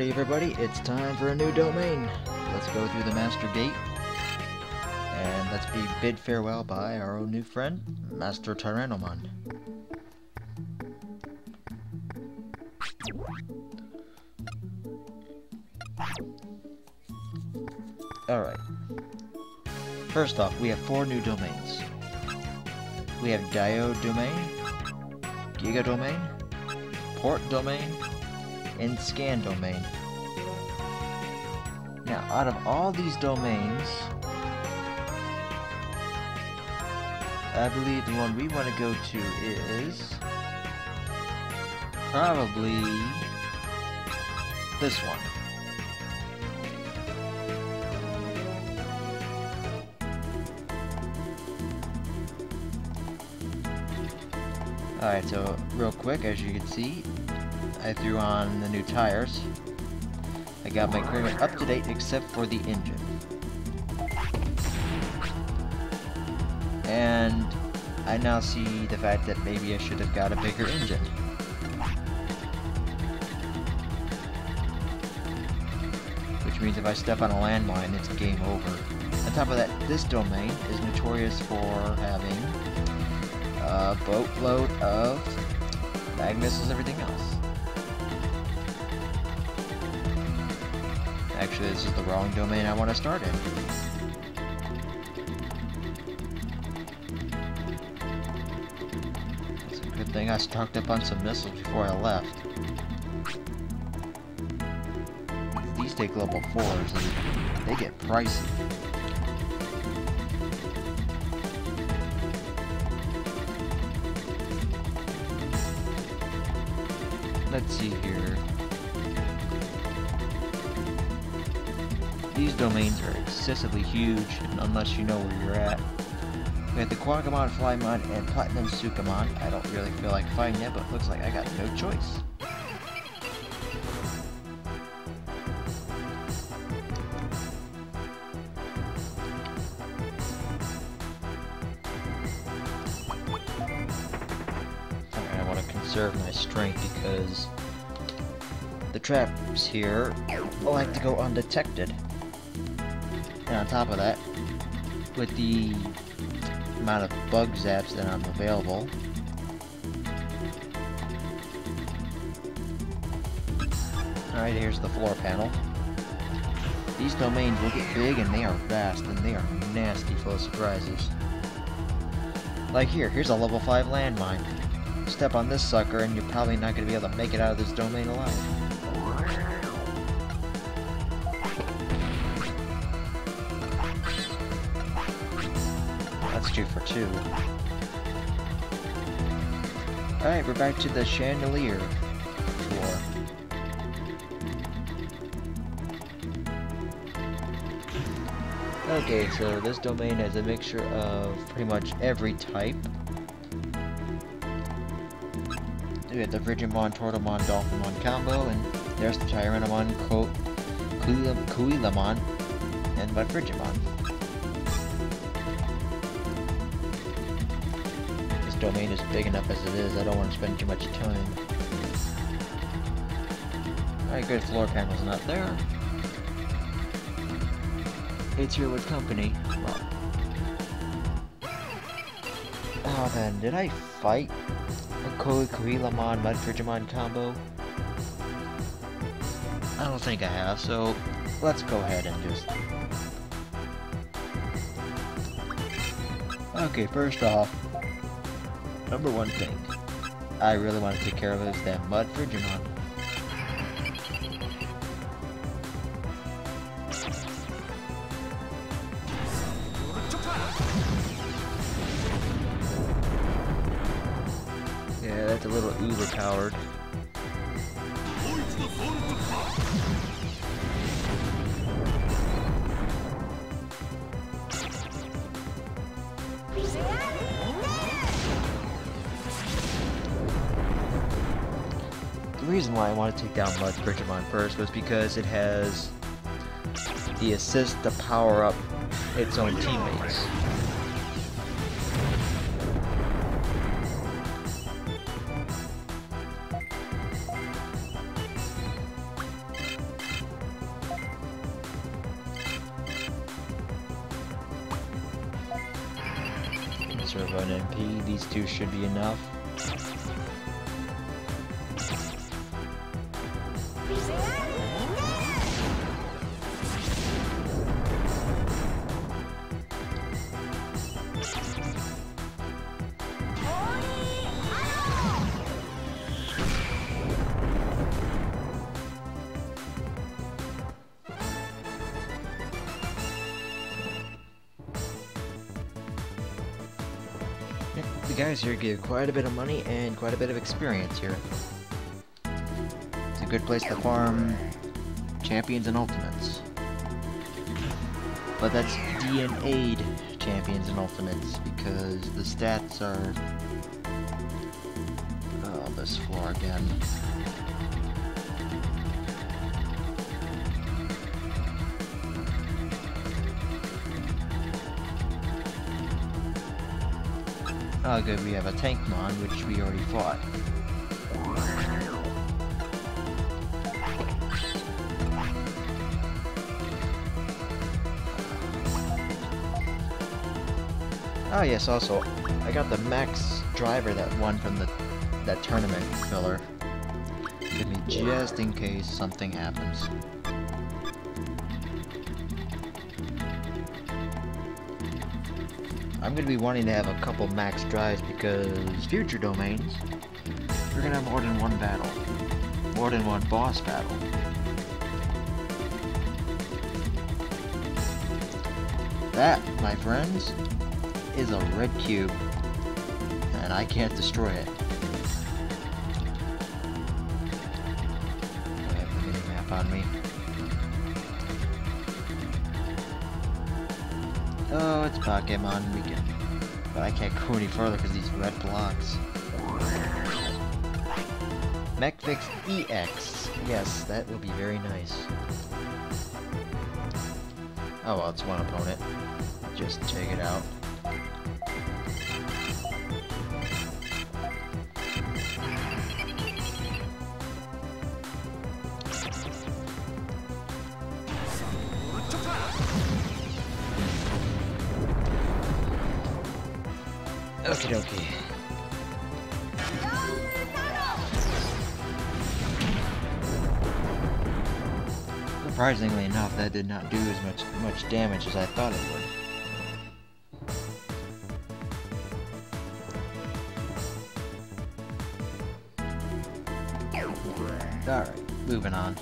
Alrighty everybody, it's time for a new domain. Let's go through the master gate. And let's be bid farewell by our own new friend, Master Tyrannomon. Alright. First off, we have 4 new domains. We have Dio Domain, Giga Domain, Port Domain, and Scan Domain. Now, out of all these domains, I believe the one we want to go to is probably this one. Alright, so real quick, as you can see, I threw on the new tires. I got my equipment up to date except for the engine. And I now see the fact that maybe I should have got a bigger engine. Which means if I step on a landmine, it's game over. On top of that, this domain is notorious for having a boatload of mag missiles and everything else. Actually, this is the wrong domain I want to start in. It's a good thing I stocked up on some missiles before I left. These take level 4s and they get pricey. Let's see here. These domains are excessively huge, unless you know where you're at. We have the Quagamon, Flymon, and Platinum Sukamon. I don't really feel like fighting it, but it looks like I got no choice. I want to conserve my strength because the traps here like to go undetected. And on top of that, with the amount of bug zaps that I'm available, alright, here's the floor panel. These domains will get big and they are vast and they are nasty full of surprises. Like here's a level 5 landmine. Step on this sucker and you're probably not going to be able to make it out of this domain alive. That's 2 for 2. Alright, we're back to the chandelier floor. Okay, so this domain has a mixture of pretty much every type. We have the Digimon, Tortomon, Dolphinmon combo, and there's the Tyrannomon, Kuilamon, and Frigimon. This domain is big enough as it is, I don't want to spend too much time. Alright, good, floor panel's not there. It's here with company. Well. Oh then, did I fight a Kuilamon Frigimon combo? I don't think I have, so let's go ahead and just... Okay, first off, number one thing I really want to take care of is that Mud Frigimon. Yeah, that's a little uber powered. The reason why I want to take down Mud Frigimon first was because it has the assist to power up its own teammates. monster of an MP. These two should be enough. The guys here give quite a bit of money and quite a bit of experience here. It's a good place to farm champions and ultimates. But that's DNA'd champions and ultimates because the stats are... Oh, this floor again. Oh good, we have a Tankmon, which we already fought. Oh yes, also, I got the max driver that won from that tournament filler. Give me just in case something happens. I'm going to be wanting to have a couple max drives because future domains, we're going to have more than one battle. More than one boss battle. That, my friends, is a red cube. And I can't destroy it. I have the minimap on me. Oh, it's Pokemon weekend. But I can't go any further because these red blocks. MechFix EX. Yes, that would be very nice. Oh well, it's one opponent. Just check it out. Okie dokie. Surprisingly enough, that did not do as much damage as I thought it would. Alright, moving on.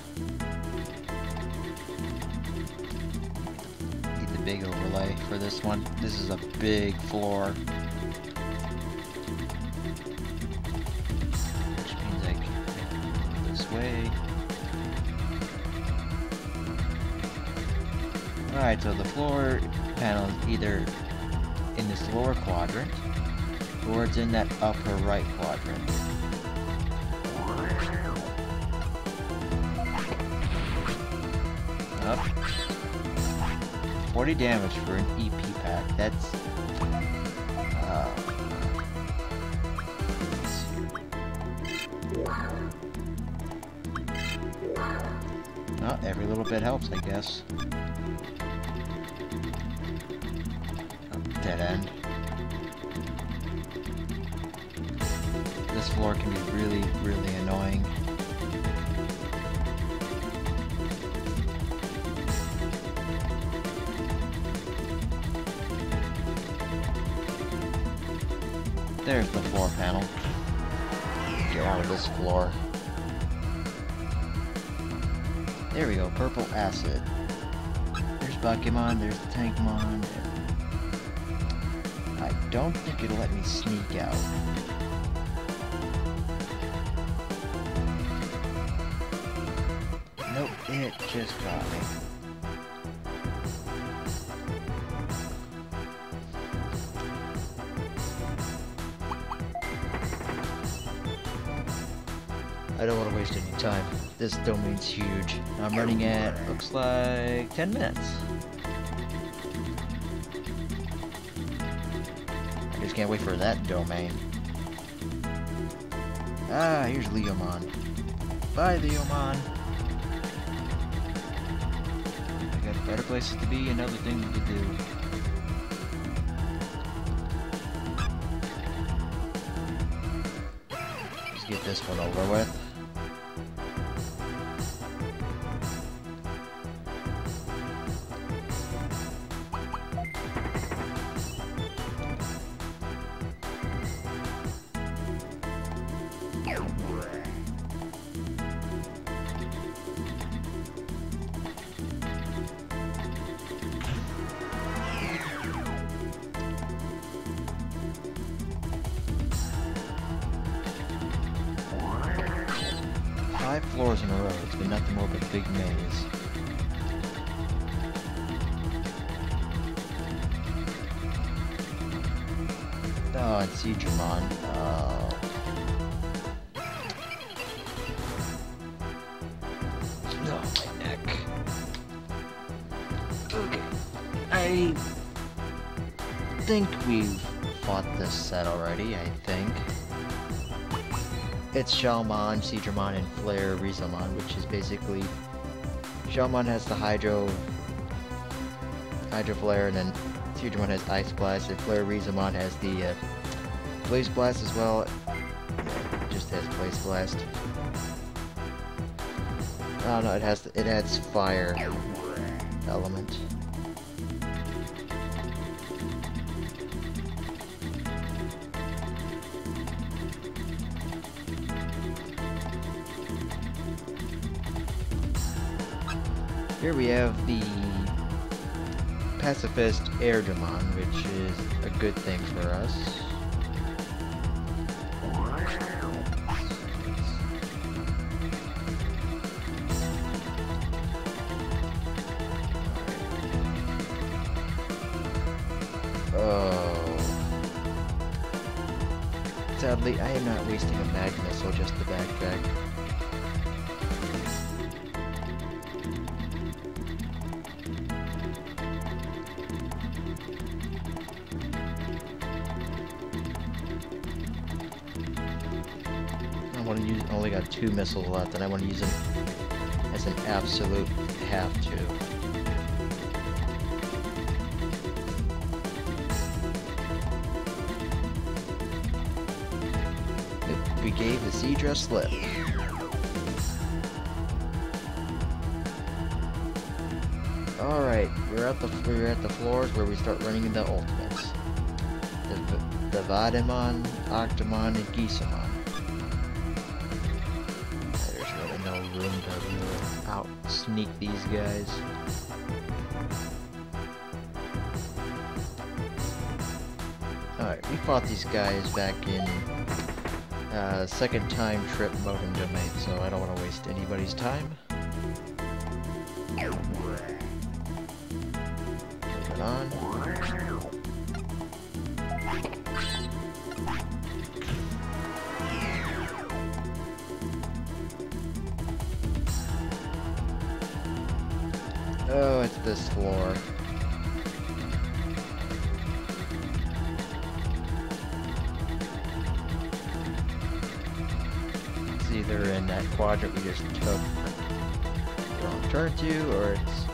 Need the big overlay for this one. This is a big floor. Way. Alright, so the floor panel is either in this lower quadrant or it's in that upper right quadrant. Up. 40 damage for an EP pack. That's well, every little bit helps, I guess. Oh, dead end. This floor can be really, really annoying. There's the floor panel. Get out of this floor. There we go, purple acid. There's Pokemon, there's the Tankmon. I don't think it'll let me sneak out. Nope, it just got me. I don't want to waste any time. This domain's huge. I'm running at, looks like, 10 minutes. I just can't wait for that domain. Ah, here's Leomon. Bye, Leomon. I got better places to be and other things to do. get this one over with. Five floors in a row. It's been nothing more but a big maze. Oh, it's Jijimon. Oh. No, my neck. Okay. I think we've fought this set already, I think. It's Shellmon, Seedramon, and Flare Rizomon, which is basically... Shellmon has the Hydro Flare, and then Seedramon has Ice Blast, and Flare Rizomon has the Blaze Blast as well. It just has Blaze Blast. Oh no, it adds Fire element. Here we have the Pacifist Airdramon, which is a good thing for us. Oh. Sadly, I am not wasting a mag missile just to backtrack. Only got 2 missiles left, and I want to use them as an absolute have to. We gave the Seadra slip. Alright, we're at the floors where we start running the ultimates. The Vadimon, Octomon, and Gisamon. Room to out sneak these guys. Alright, we fought these guys back in second time trip Modem Domain, so I don't want to waste anybody's time. Moving on. Oh, it's this floor. It's either in that quadrant we just took the wrong turn to, or it's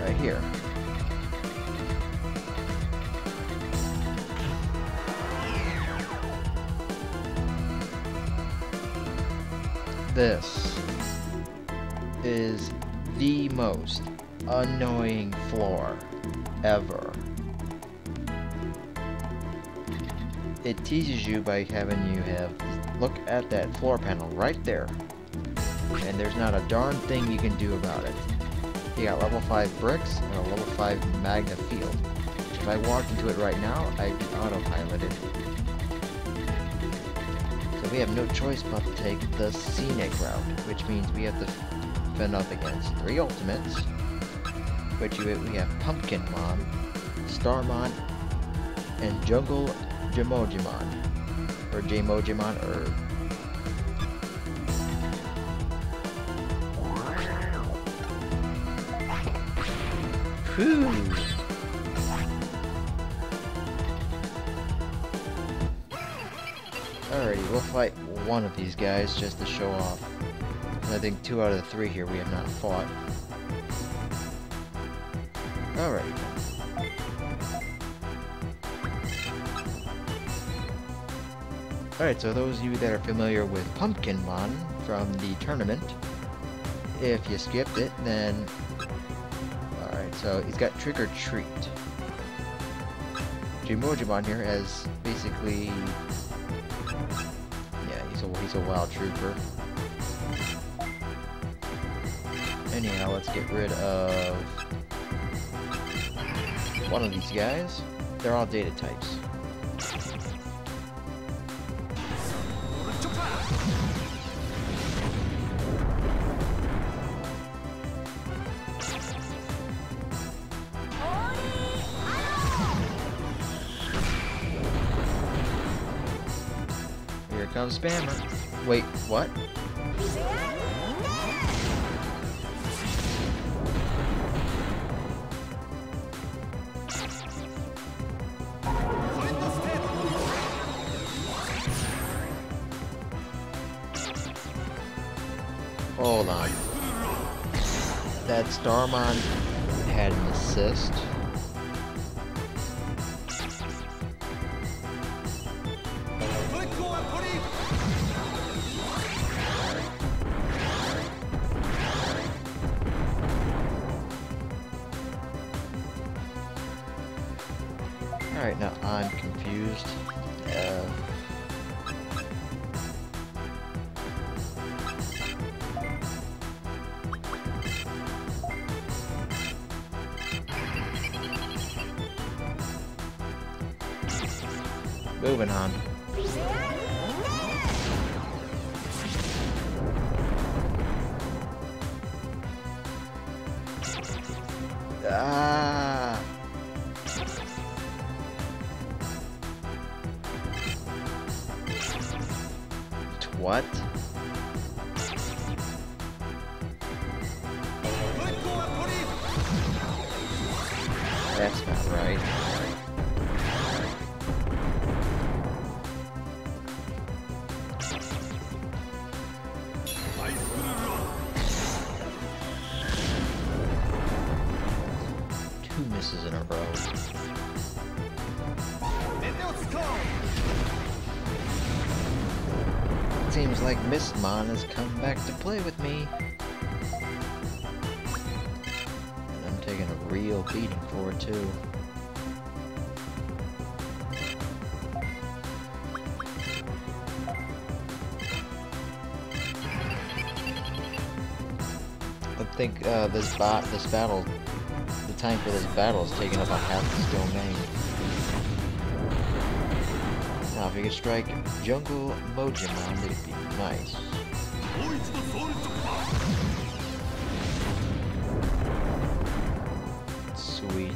right here. This is the most annoying floor ever. It teases you by having you look at that floor panel right there, and there's not a darn thing you can do about it. You got level 5 bricks and a level 5 magna field. If I walked into it right now, I'd be autopiloted. So we have no choice but to take the scenic route, which means we have to fend up against 3 ultimates, which we have Pumpkinmon, Starmon, and Jungle Jimojimon, or Jmojimon, or... Whew! Alrighty, we'll fight one of these guys just to show off. I think 2 out of the 3 here we have not fought. Alright. Alright, so those of you that are familiar with Pumpkinmon from the tournament, if you skipped it, then... Alright, so he's got Trick or Treat. Jijimo here has basically... Yeah, he's a wild trooper. Anyhow, let's get rid of one of these guys. They're all data types. Here comes Spammer. Wait, what? Hold on. That Starmon had an assist. Alright, now I'm confused. Moving on. Ah. What? That's not right. Two misses in a row. It seems like Mistmon has come back to play with me. And I'm taking a real beating for it too. I think this battle, the time for this battle is taking up a half this domain. Now, if you could strike Jungle Mojimon, it'd be nice. Sweet.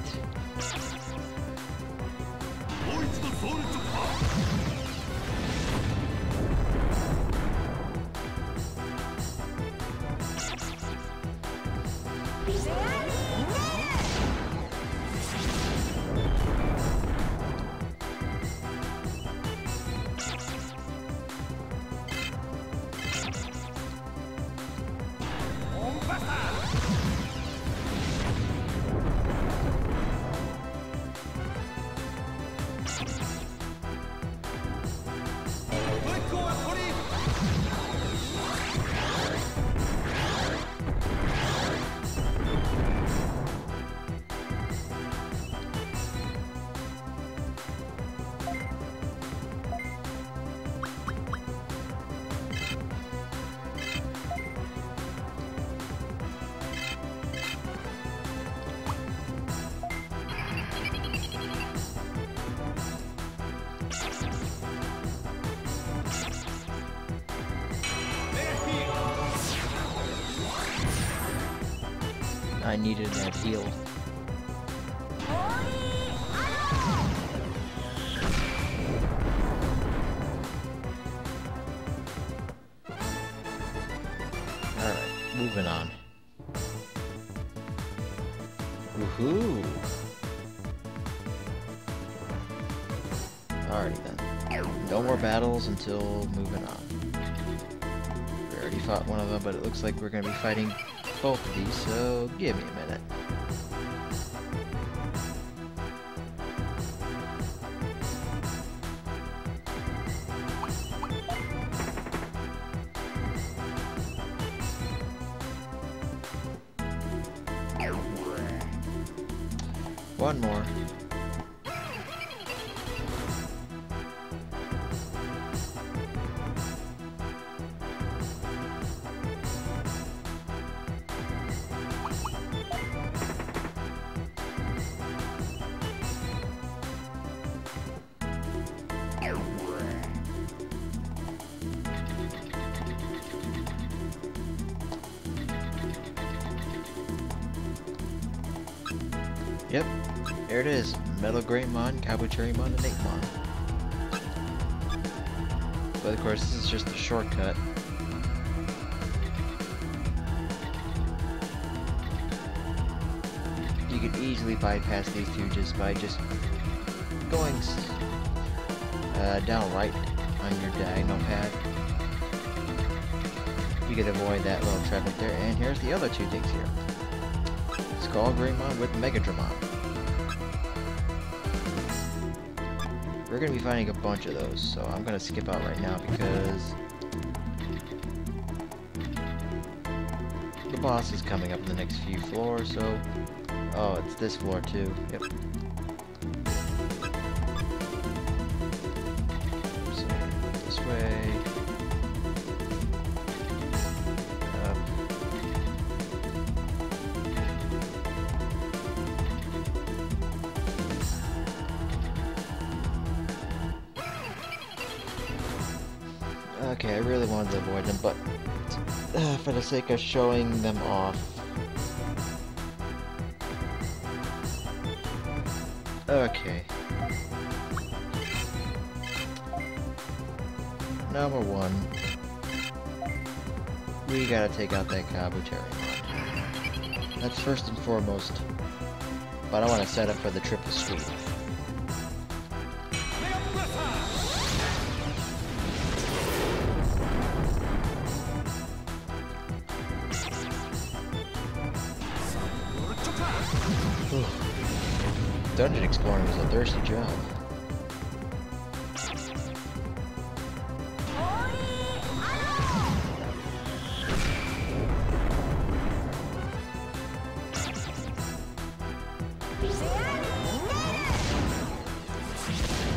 I needed that heal. Alright, moving on. Woohoo! Alrighty then. No more battles until moving on. We already fought one of them, but it looks like we're going to be fighting both of these, so give me a minute. One more. Yep, there it is. MegaKabuterimon, Kabuterimon, and 8mon. But of course, this is just a shortcut. You could easily bypass these two just by going down right on your diagonal pad. You could avoid that little trap right there. And here's the other two things here. Greymon with MegaDramon. We're going to be finding a bunch of those, so I'm going to skip out right now because the boss is coming up in the next few floors, so... Oh, it's this floor too. Yep. So, this way. Okay, I really wanted to avoid them, but for the sake of showing them off. Okay. Number one. We gotta take out that Kabuterimon. That's first and foremost. But I want to set up for the triple sweep. Dungeon exploring was a thirsty job.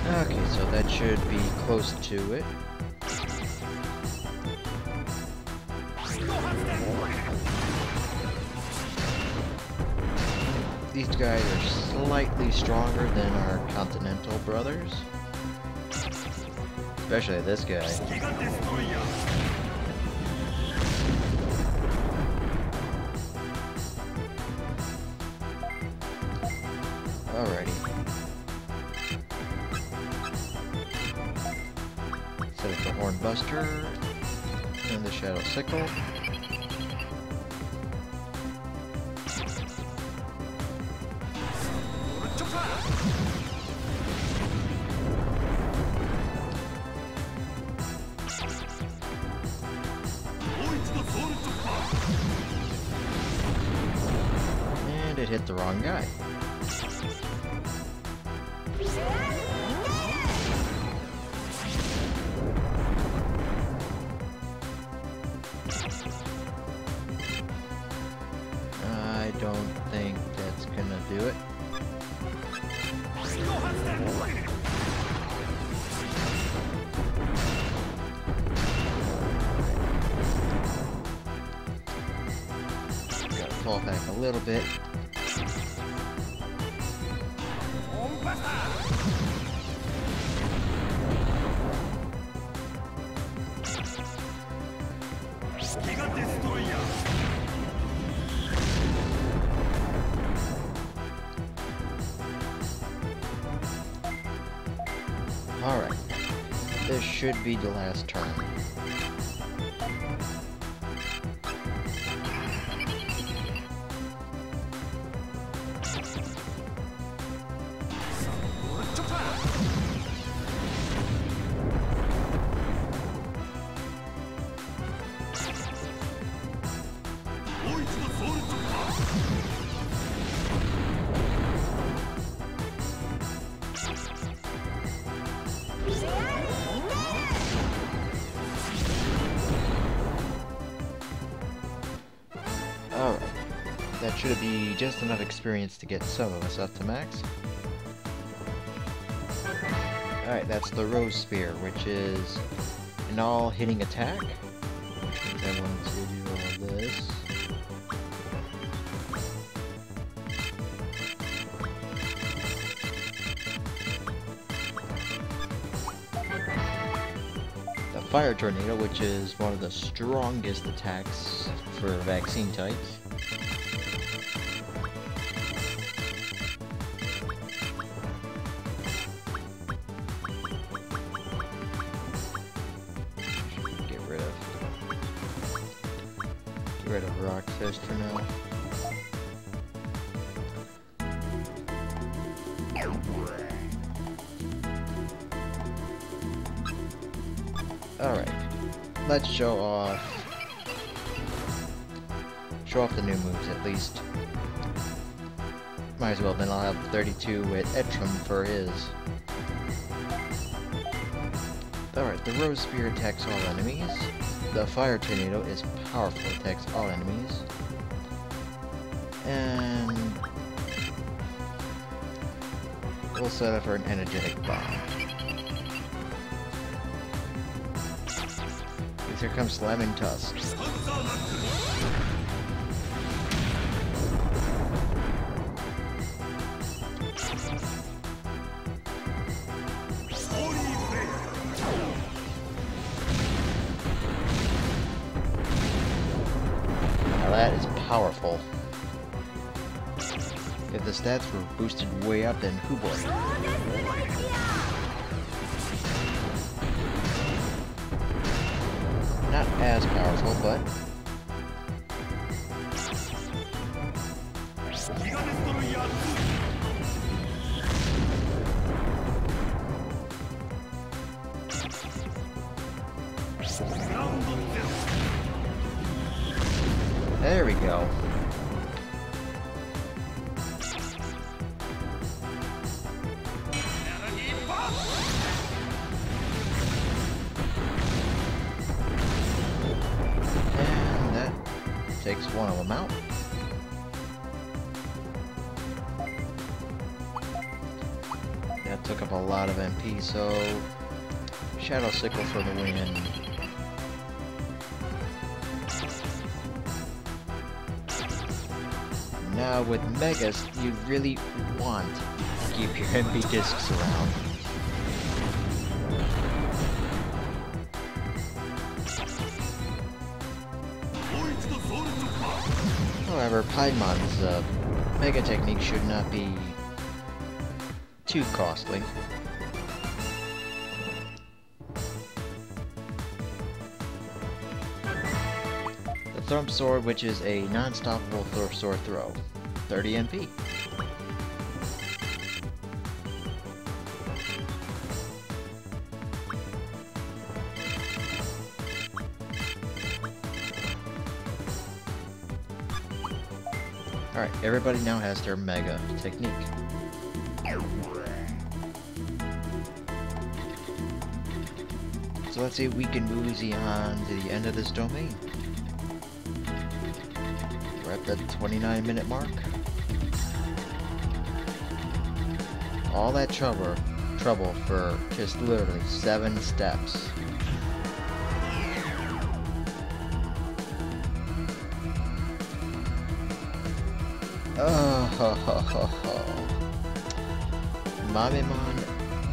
Okay, so that should be close to it. These guys are slightly stronger than our continental brothers. Especially this guy. Alrighty. Set up the Horn Buster and the Shadow Sickle. And it hit the wrong guy. I don't think that's gonna do it. Gotta fall back a little bit. Alright, this should be the last turn. That should be just enough experience to get some of us up to max. Alright, that's the Rose Spear, which is an all-hitting attack. Which means I want to do all this. The Fire Tornado, which is one of the strongest attacks for vaccine types. Get rid of Rock Fist for now. Alright, let's show off the new moves at least. Might as well, then I'll have 32 with Etrum for his. Alright, the Rose Spear attacks all enemies. The Fire Tornado is powerful, attacks all enemies. And we'll set up for an energetic bomb. Here comes Slamming Tusks. Now that is powerful. If the stats were boosted way up, then hoo boy. Not as powerful, but there we go. Takes one of them out. That took up a lot of MP, so Shadow Sickle for the win. Now with Megas, you really want to keep your MP discs around. However, Paimon's Mega technique should not be too costly. The Thump Sword, which is a non-stoppable sword throw, 30 MP. Alright, everybody now has their Mega technique. So let's see if we can mosey on to the end of this domain. We're at the 29-minute mark. All that trouble for just literally 7 steps. Oh ho ho ho ho. Mamemon,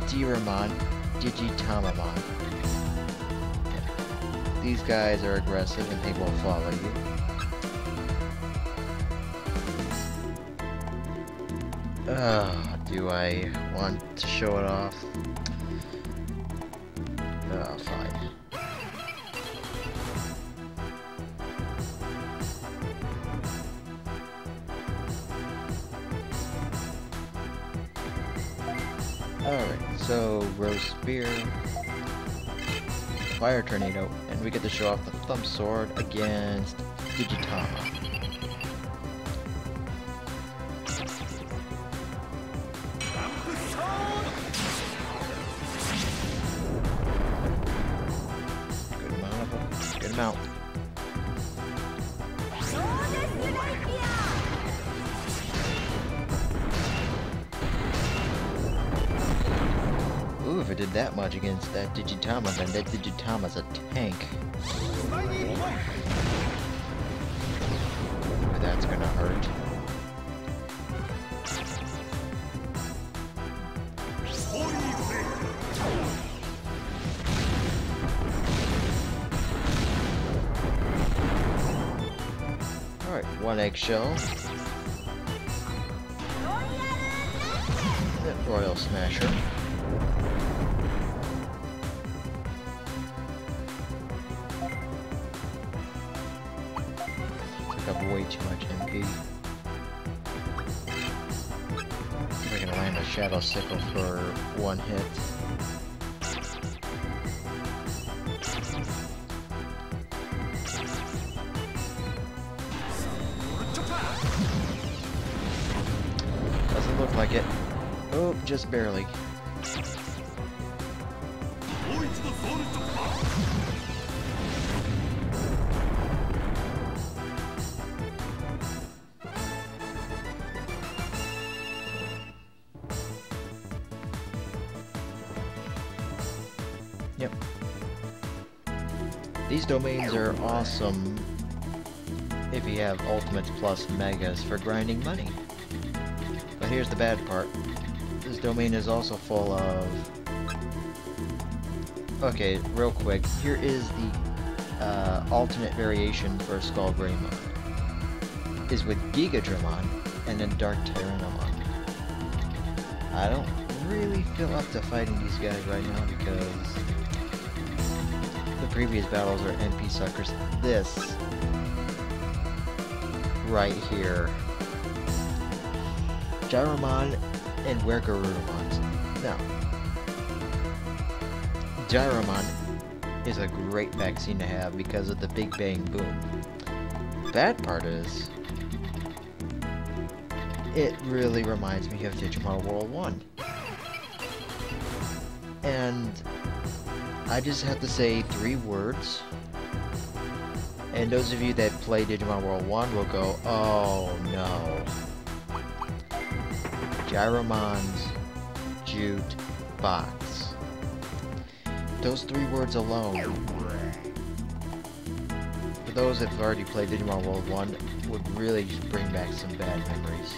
Digimon, Digitamamon. These guys are aggressive and they will follow you. Do I want to show it off? Fine. Alright, so Rose Spear, Fire Tornado, and we get to show off the Thump Sword against Digitama. Good amount. that much against that Digitama, then that Digitama's a tank. Ooh, that's gonna hurt. Alright, one eggshell. Royal Smasher. Took up way too much MP. We're gonna land a Shadow Sickle for one hit. Doesn't look like it. Oh, just barely. Yep. These domains are awesome if you have Ultimates plus Megas for grinding money. But here's the bad part. This domain is also full of... Okay, real quick. Here is the alternate variation for Skullgreymon. Is with MegaKabuterimon and then Dark Tyrannomon. I don't really feel up to fighting these guys right now because the previous battles are NP suckers. This right here. Gyromon and MegaKabuterimon. Now, Gyromon is a great vaccine to have because of the Big Bang Boom. Bad part is, it really reminds me of Digimon World 1. And I just have to say 3 words, and those of you that play Digimon World 1 will go, oh no. Gyromon's Jute Box. Those 3 words alone, for those that have already played Digimon World 1, would really bring back some bad memories.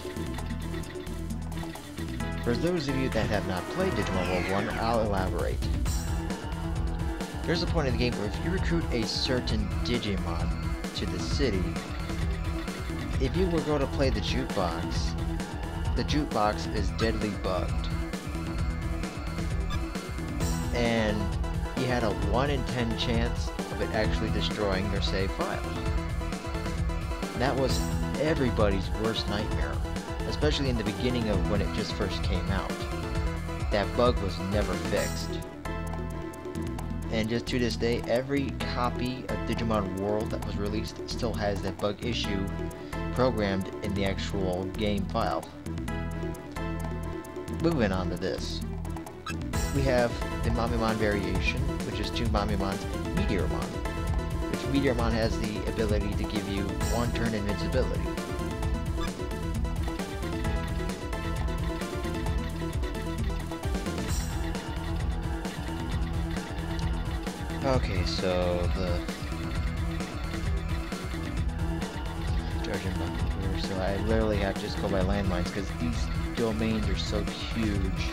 For those of you that have not played Digimon World 1, I'll elaborate. There's a point in the game where if you recruit a certain Digimon to the city, if you were going to play the jukebox is deadly bugged. And you had a 1 in 10 chance of it actually destroying their save file. That was everybody's worst nightmare, especially in the beginning of when it just first came out. That bug was never fixed. And just to this day, every copy of Digimon World that was released still has that bug issue programmed in the actual game file. Moving on to this. We have the Mamimon variation, which is 2 Mamimons and Meteormon, which Meteormon has the ability to give you 1 turn invincibility. Okay, so the charging button here, so I literally have to just go by landmines because these domains are so huge.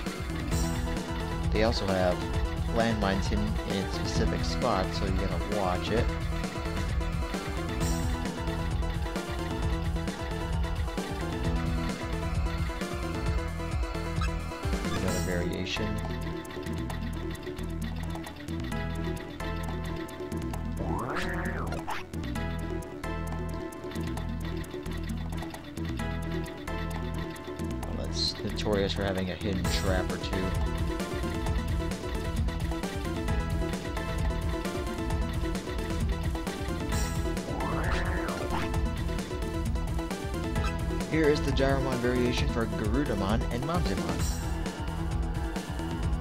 They also have landmines hidden in specific spots, so you gotta watch it. Another variation. Well, that's notorious for having a hidden trap or 2. Here is the Gyromon variation for Garudamon and Mamzimon.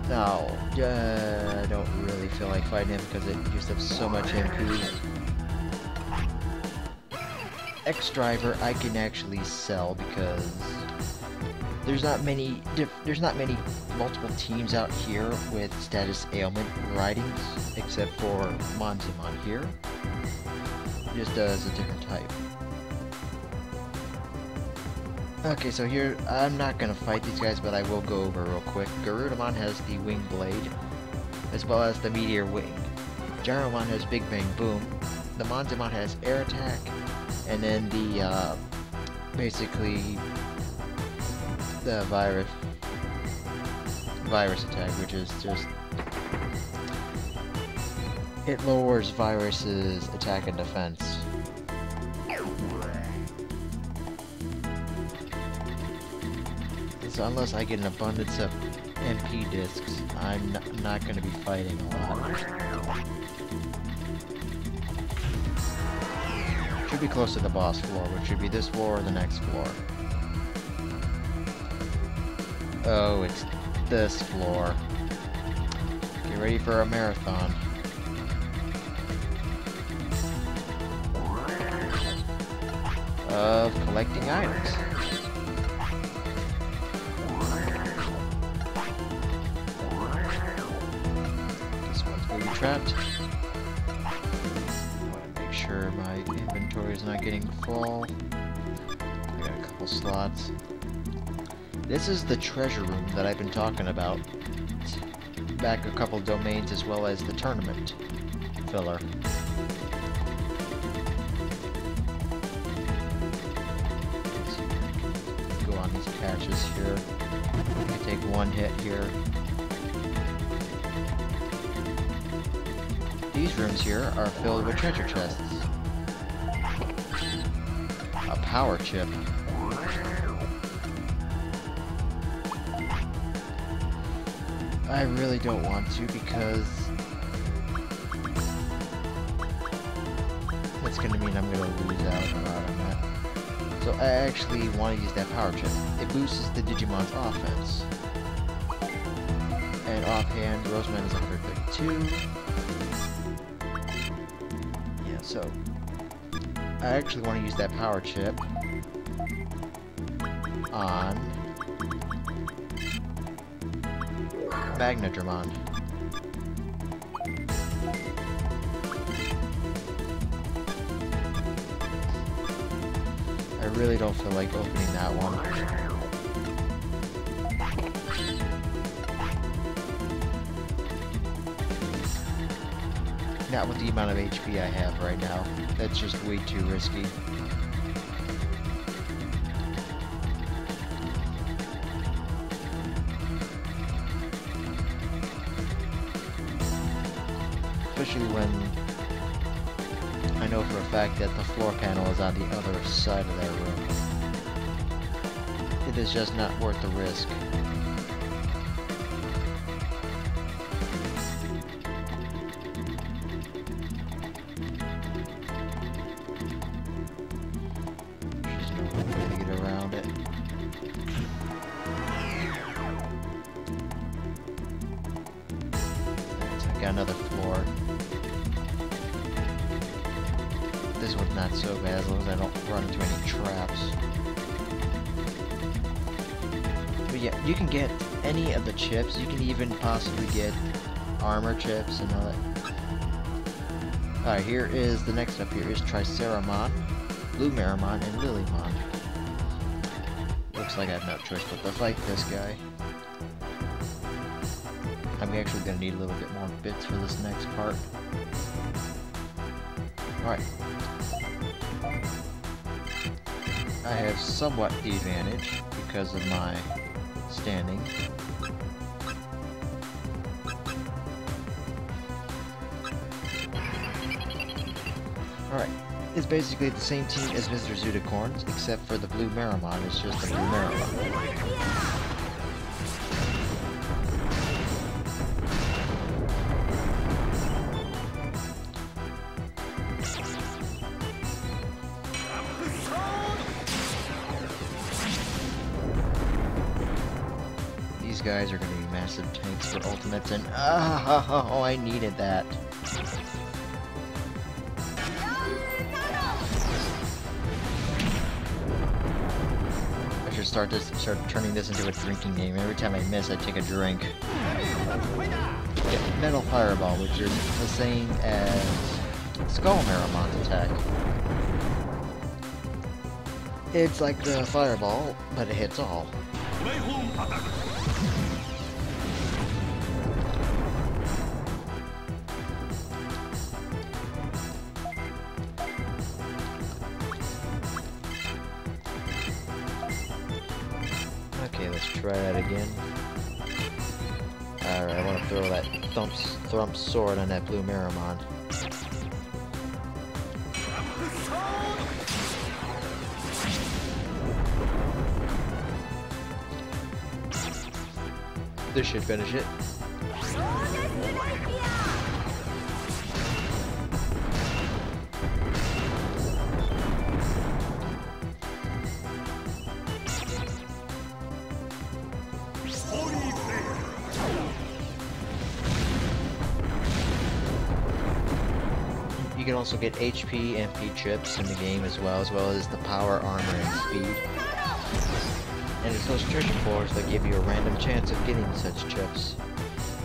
Now, I don't really feel like fighting him because it used up so much MP. X-Driver I can actually sell because there's not many multiple teams out here with status ailment writings, except for Monzimon here. He just does a different type. Okay, so here, I'm not gonna fight these guys, but I will go over real quick. Garudamon has the Wing Blade, as well as the Meteor Wing. Gyromon has Big Bang Boom. The Monzimon has Air Attack, and then the, basically, the virus attack, which is just, it lowers Virus's attack and defense. So unless I get an abundance of MP discs, I'm not going to be fighting a lot. Should be close to the boss floor, which should be this floor or the next floor. Oh, it's this floor. Get ready for a marathon. Of collecting items. This one's going to be trapped. I want to make sure my inventory is not getting full. I got a couple slots. This is the treasure room that I've been talking about. Back a couple domains as well as the tournament filler. Go on these patches here. I take one hit here. These rooms here are filled with treasure chests. A power chip. I really don't want to because that's going to mean I'm going to lose out on that. So I actually want to use that power chip. It boosts the Digimon's offense. And offhand, Roseman is 132. Yeah, so I actually want to use that power chip on MegaKabuterimon. I really don't feel like opening that one. Not with the amount of HP I have right now. That's just way too risky. Especially when I know for a fact that the floor panel is on the other side of that room. It is just not worth the risk. There's no way to get around it. Alright, so I got another floor. This one's not so bad as long as I don't run into any traps. But yeah, you can get any of the chips. You can even possibly get armor chips and all that. Alright, here is the next up here is Triceramon, Bluemeramon, and Lilymon. Looks like I have no choice but to fight this guy. I'm actually going to need a little bit more bits for this next part. Alright. I have somewhat the advantage because of my standing. Alright. It's basically the same team as Mr. Zudicorns, except for the Bluemeramon. It's just a Bluemeramon. These guys are going to be massive tanks for ultimates, and oh, I needed that. I should start turning this into a drinking game. Every time I miss, I take a drink. Get Metal Fireball, which is the same as Skullmaramon's attack. It's like the Fireball, but it hits all. Okay, let's try that again. Alright, I want to throw that Thump sword on that blue Maramon. This should finish it. You can also get HP, MP chips in the game as well as the power, armor, and speed. And it's those treasure floors that give you a random chance of getting such chips.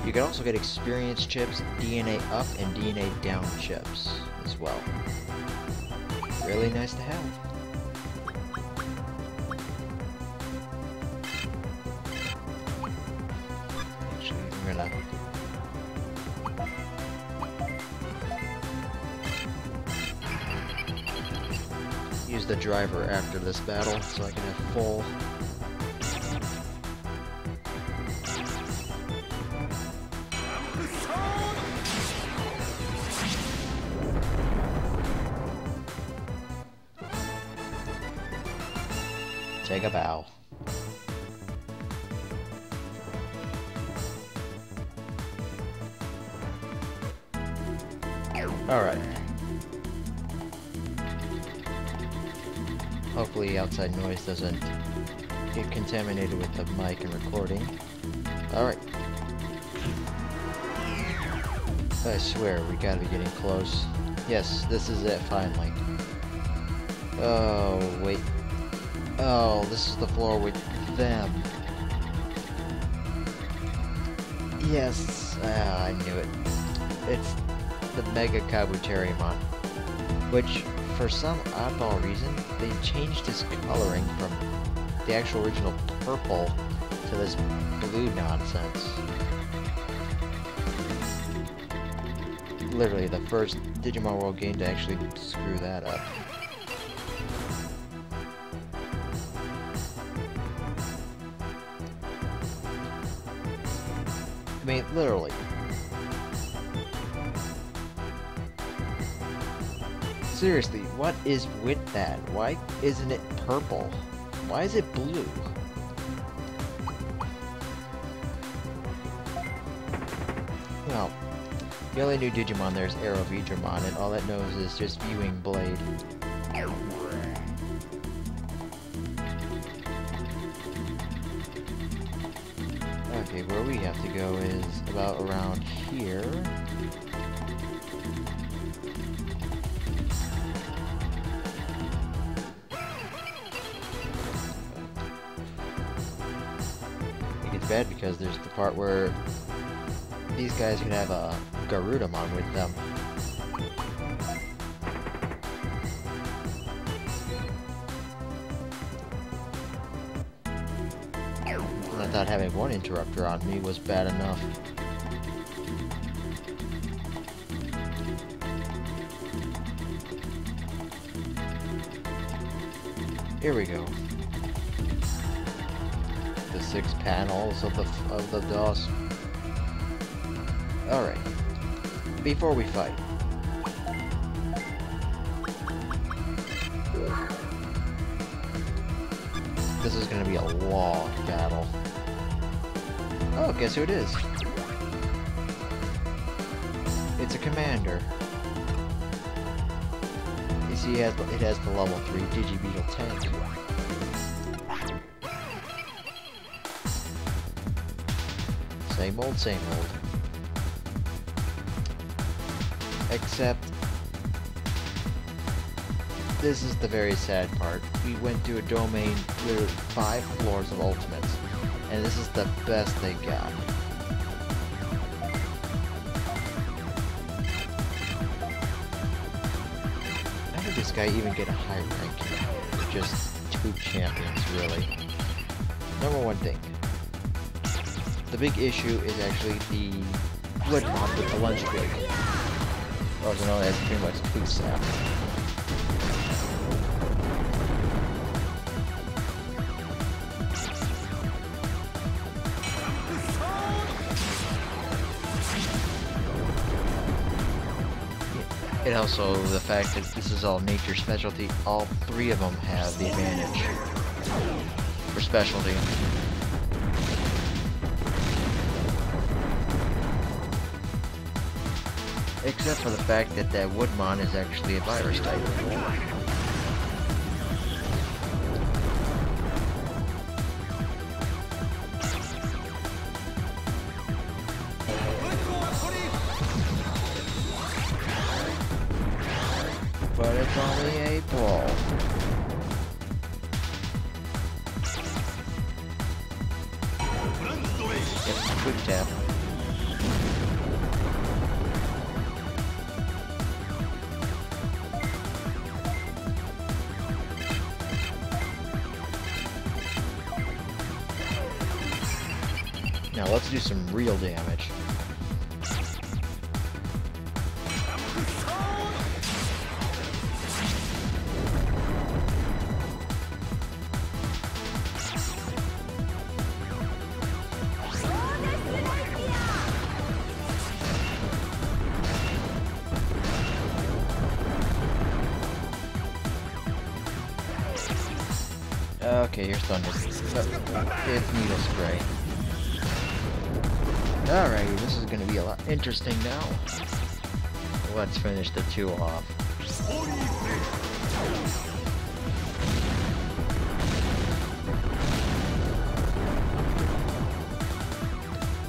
You can also get experience chips, DNA up, and DNA down chips as well. Really nice to have. Actually, I'm gonna... use the driver after this battle so I can have full... Take a bow. Alright. Hopefully outside noise doesn't get contaminated with the mic and recording. Alright. I swear, we gotta be getting close. Yes, this is it, finally. Oh, wait. Oh, this is the floor with them. Yes, I knew it. It's the MegaKabuterimon, which, for some oddball reason, they changed his coloring from the actual original purple to this blue nonsense. Literally the first Digimon World game to actually screw that up. I mean, literally. Seriously, what is with that? Why isn't it purple? Why is it blue? Well, the only new Digimon there is Digimon, and all it knows is just viewing Blade. Okay, where we have to go is about around here. It gets bad because there's the part where these guys can have a Garudamon with them. I thought having one interrupter on me was bad enough. Here we go. The 6 panels of the DOS. All right. Before we fight. This is going to be a long battle. Oh, guess who it is? It's a commander. You see, it has the level 3 Digibeetle tank. Same old, same old. Except this is the very sad part. We went to a domain with 5 floors of ultimates, and this is the best they got. How did this guy even get a high rank here? Just 2 champions, really. Number 1 thing. The big issue is actually the Woodmon with the lunch break. Also known as pretty much food sap. And also the fact that this is all nature specialty, all 3 of them have the advantage for specialty. Except for the fact that that Woodmon is actually a virus type. But it's only April. It's a quick tap. Now let's do some real damage. Okay, here's Thunder. It's Needle Spray. Alrighty, this is gonna be a lot interesting now. Let's finish the 2 off.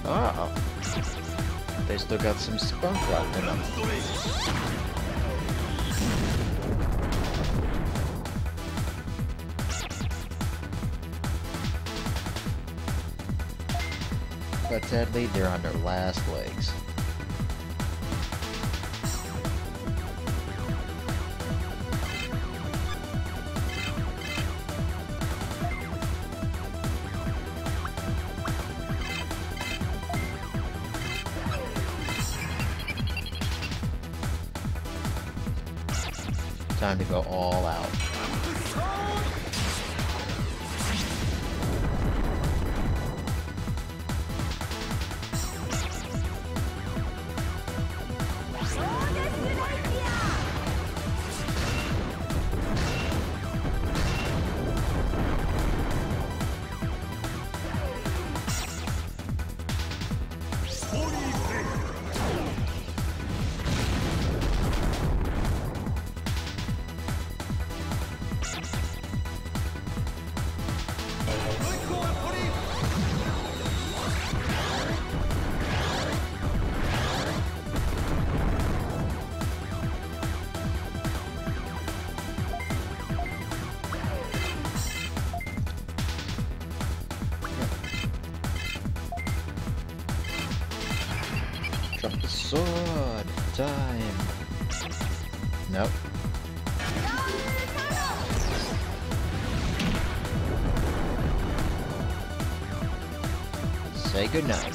Oh, they still got some spunk left in them. But sadly, they're on their last legs. Time to go all out. Drop the sword. Time. Nope. Say goodnight.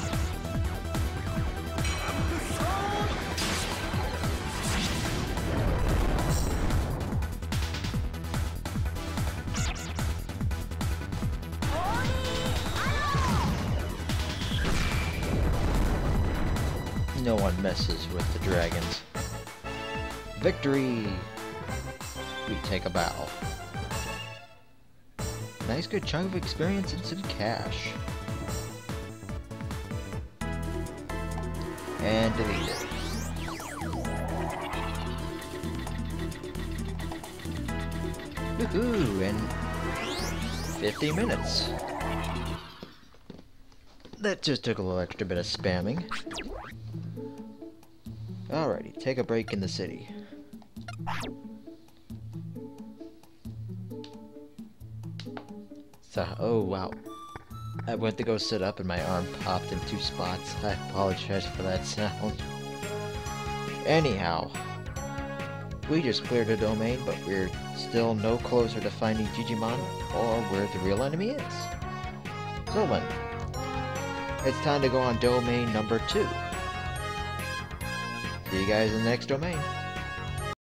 No one messes with the dragons. Victory! We take a bow. Nice good chunk of experience and some cash. And delete it. Woohoo! In 50 minutes. That just took a little extra bit of spamming. Alrighty, take a break in the city. So, oh wow. I went to go sit up and my arm popped in 2 spots. I apologize for that sound. Anyhow, we just cleared a domain, but we're still no closer to finding Digimon or where the real enemy is. So then, it's time to go on domain number 2. See you guys in the next domain.